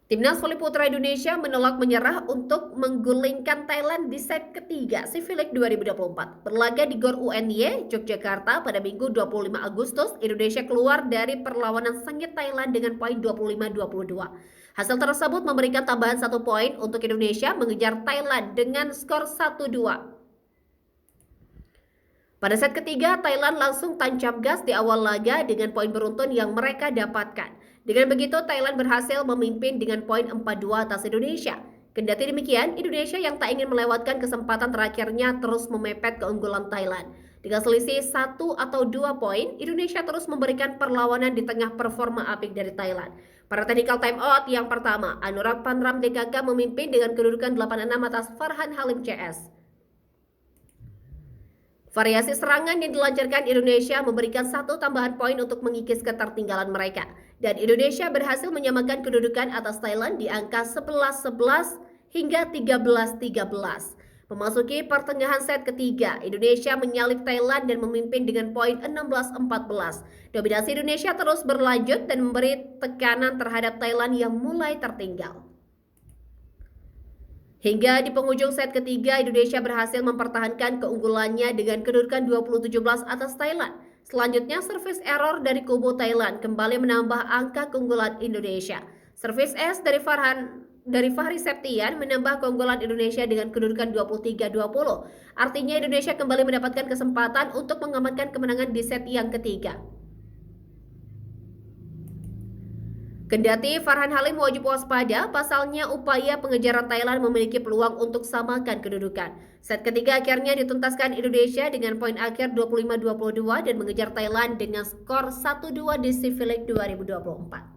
Timnas voli putra Indonesia menolak menyerah untuk menggulingkan Thailand di set ketiga SEA League 2024. Berlaga di GOR UNY, Yogyakarta pada Minggu 25 Agustus, Indonesia keluar dari perlawanan sengit Thailand dengan poin 25-22. Hasil tersebut memberikan tambahan 1 poin untuk Indonesia mengejar Thailand dengan skor 1-2. Pada set ketiga, Thailand langsung tancap gas di awal laga dengan poin beruntun yang mereka dapatkan. Dengan begitu, Thailand berhasil memimpin dengan poin 4-2 atas Indonesia. Kendati demikian, Indonesia yang tak ingin melewatkan kesempatan terakhirnya terus memepet keunggulan Thailand. Dengan selisih 1 atau 2 poin, Indonesia terus memberikan perlawanan di tengah performa apik dari Thailand. Pada technical timeout yang pertama, Anurag Panram DKK memimpin dengan kedudukan 8-6 atas Farhan Halim CS. Variasi serangan yang dilancarkan Indonesia memberikan 1 tambahan poin untuk mengikis ketertinggalan mereka. Dan Indonesia berhasil menyamakan kedudukan atas Thailand di angka 11-11 hingga 13-13. Memasuki pertengahan set ketiga, Indonesia menyalip Thailand dan memimpin dengan poin 16-14. Dominasi Indonesia terus berlanjut dan memberi tekanan terhadap Thailand yang mulai tertinggal. Hingga di penghujung set ketiga, Indonesia berhasil mempertahankan keunggulannya dengan kedudukan 20-17 atas Thailand. Selanjutnya, servis error dari kubu Thailand kembali menambah angka keunggulan Indonesia. Servis es dari Fahri Septian menambah keunggulan Indonesia dengan kedudukan 23-20. Artinya Indonesia kembali mendapatkan kesempatan untuk mengamankan kemenangan di set yang ketiga. Kendati Farhan Halim wajib waspada, pasalnya upaya pengejaran Thailand memiliki peluang untuk samakan kedudukan. Set ketiga akhirnya dituntaskan Indonesia dengan poin akhir 25-22 dan mengejar Thailand dengan skor 1-2 di SEA League 2024.